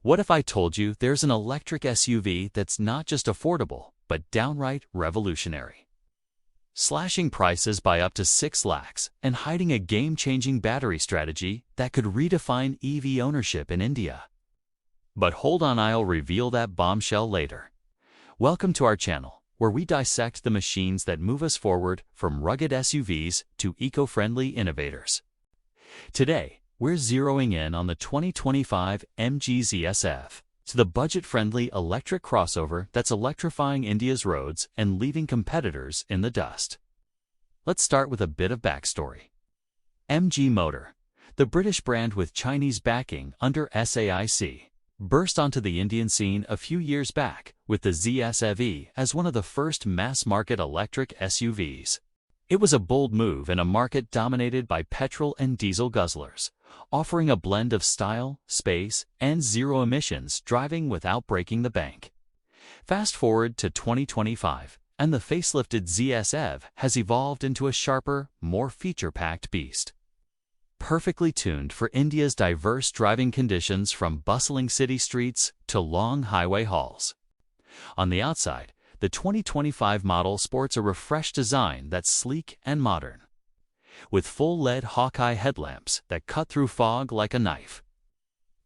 What if I told you there's an electric SUV that's not just affordable, but downright revolutionary? Slashing prices by up to 6 lakhs and hiding a game-changing battery strategy that could redefine EV ownership in India. But hold on, I'll reveal that bombshell later. Welcome to our channel, where we dissect the machines that move us forward from rugged SUVs to eco-friendly innovators. Today, we're zeroing in on the 2025 MG ZS-EV, the budget-friendly electric crossover that's electrifying India's roads and leaving competitors in the dust. Let's start with a bit of backstory. MG Motor, the British brand with Chinese backing under SAIC, burst onto the Indian scene a few years back with the ZS-EV as one of the first mass-market electric SUVs. It was a bold move in a market dominated by petrol and diesel guzzlers, offering a blend of style, space, and zero emissions driving without breaking the bank. Fast forward to 2025, and the facelifted ZS-EV has evolved into a sharper, more feature-packed beast. Perfectly tuned for India's diverse driving conditions from bustling city streets to long highway hauls. On the outside, the 2025 model sports a refreshed design that's sleek and modern, with full LED Hawkeye headlamps that cut through fog like a knife,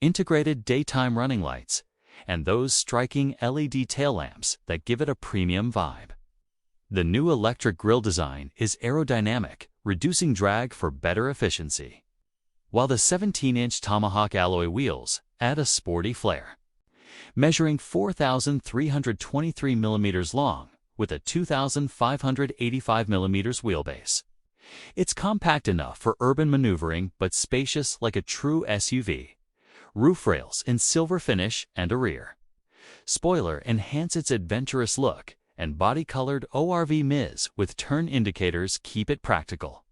integrated daytime running lights, and those striking LED tail lamps that give it a premium vibe. The new electric grille design is aerodynamic, reducing drag for better efficiency, while the 17-inch Tomahawk alloy wheels add a sporty flair. Measuring 4,323 millimeters long with a 2,585 millimeters wheelbase. It's compact enough for urban maneuvering but spacious like a true SUV. Roof rails in silver finish and a rear spoiler enhance its adventurous look, and body-colored ORV MIS with turn indicators keep it practical.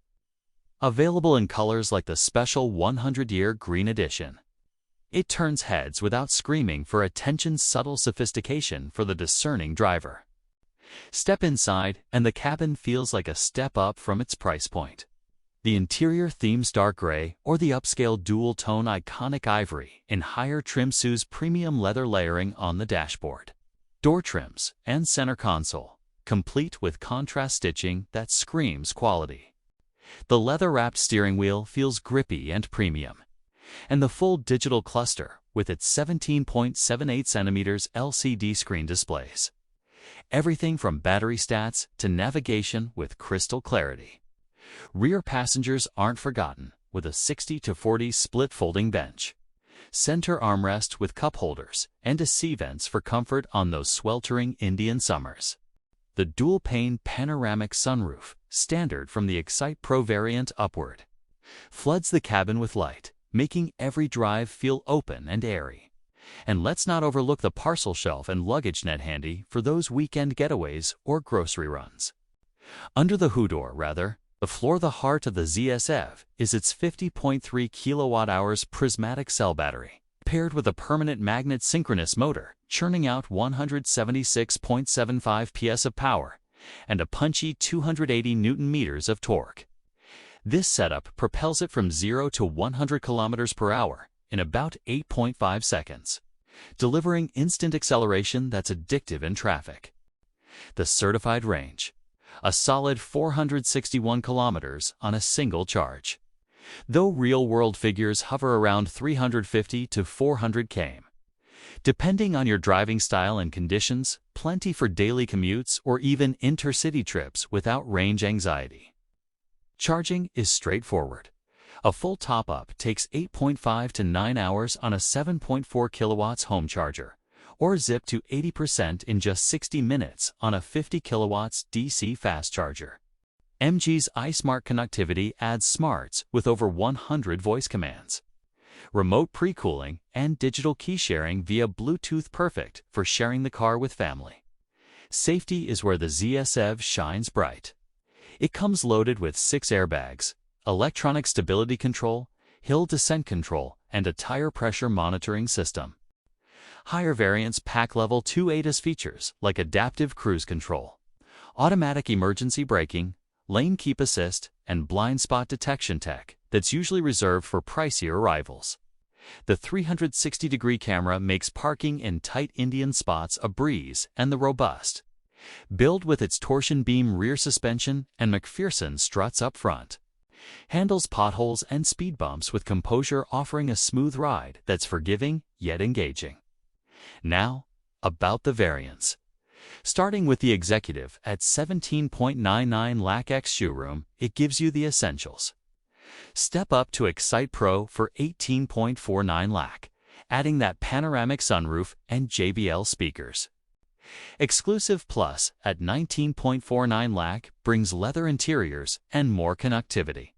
Available in colors like the special 100-year green edition. It turns heads without screaming for attention's subtle sophistication for the discerning driver. Step inside, and the cabin feels like a step up from its price point. The interior themes dark gray or the upscale dual-tone iconic ivory in higher trim sues premium leather layering on the dashboard, door trims, and center console, complete with contrast stitching that screams quality. The leather-wrapped steering wheel feels grippy and premium, and the full digital cluster with its 17.78 centimeters LCD screen displays everything from battery stats to navigation with crystal clarity. Rear passengers aren't forgotten with a 60-40 split folding bench, center armrest with cup holders, and a sea vents for comfort on those sweltering Indian summers. The dual-pane panoramic sunroof, standard from the Excite Pro variant upward, floods the cabin with light, making every drive feel open and airy. And let's not overlook the parcel shelf and luggage net handy for those weekend getaways or grocery runs. Under the hood, or rather, the floor, the heart of the ZS-EV is its 50.3 kilowatt-hours prismatic cell battery, paired with a permanent magnet synchronous motor, churning out 176.75 PS of power and a punchy 280 Newton-meters of torque. This setup propels it from 0 to 100 kilometers per hour in about 8.5 seconds, delivering instant acceleration that's addictive in traffic. The certified range, a solid 461 kilometers on a single charge, though real-world figures hover around 350 to 400 km. Depending on your driving style and conditions, plenty for daily commutes or even intercity trips without range anxiety. Charging is straightforward. A full top-up takes 8.5 to 9 hours on a 7.4 kilowatts home charger, or zip to 80% in just 60 minutes on a 50 kilowatts DC fast charger. MG's iSmart connectivity adds smarts with over 100 voice commands, remote pre-cooling, and digital key sharing via Bluetooth, perfect for sharing the car with family. Safety is where the ZS-EV shines bright. It comes loaded with 6 airbags, electronic stability control, hill descent control, and a tire pressure monitoring system. Higher variants pack level 2 ADAS features like adaptive cruise control, automatic emergency braking, lane keep assist, and blind spot detection tech that's usually reserved for pricier rivals. The 360-degree camera makes parking in tight Indian spots a breeze, and the robust build with its torsion beam rear suspension and McPherson struts up front handles potholes and speed bumps with composure, offering a smooth ride that's forgiving yet engaging. Now, about the variants. Starting with the Executive at 17.99 lakh X showroom, it gives you the essentials. Step up to Excite Pro for 18.49 lakh, adding that panoramic sunroof and JBL speakers. Exclusive Plus at 19.49 lakh brings leather interiors and more connectivity.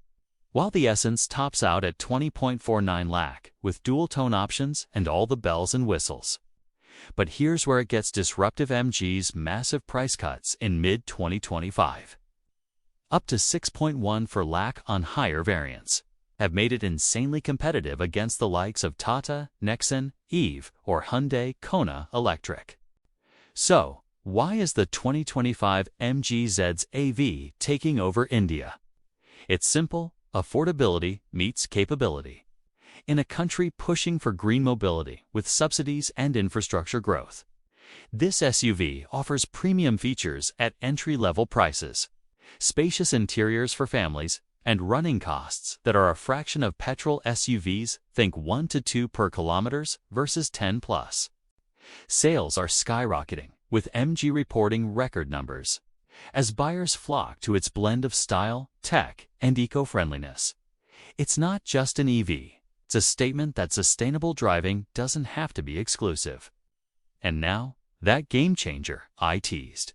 While the Essence tops out at 20.49 lakh with dual-tone options and all the bells and whistles. But here's where it gets disruptive: MG's massive price cuts in mid-2025. Up to 6.14 lakh on higher variants have made it insanely competitive against the likes of Tata, Nexon, Eve, or Hyundai Kona Electric. So, why is the 2025 MG Z's AV taking over India? It's simple: affordability meets capability. In a country pushing for green mobility with subsidies and infrastructure growth, this SUV offers premium features at entry-level prices, spacious interiors for families, and running costs that are a fraction of petrol SUVs. Think 1 to 2 per kilometers versus 10 plus. Sales are skyrocketing, with MG reporting record numbers as buyers flock to its blend of style, tech, and eco-friendliness. It's not just an EV. It's a statement that sustainable driving doesn't have to be exclusive. And now, that game changer I teased.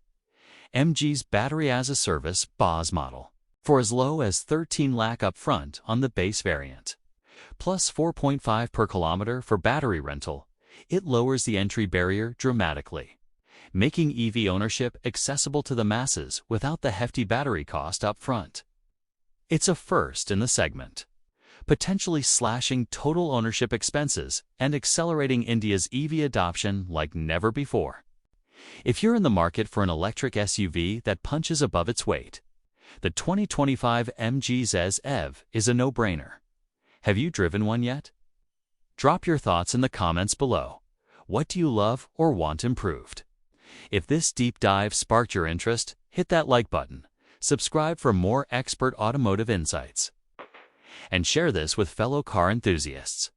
MG's battery-as-a-service ByteBuzz model. For as low as 13 lakh up front on the base variant, plus 4.5 per kilometer for battery rental, it lowers the entry barrier dramatically, making EV ownership accessible to the masses without the hefty battery cost up front. It's a first in the segment, potentially slashing total ownership expenses and accelerating India's EV adoption like never before. If you're in the market for an electric SUV that punches above its weight, the 2025 MG Z's EV is a no-brainer. Have you driven one yet? Drop your thoughts in the comments below. What do you love or want improved? If this deep dive sparked your interest, hit that like button, subscribe for more expert automotive insights, and share this with fellow car enthusiasts.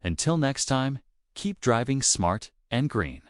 Until next time, keep driving smart and green.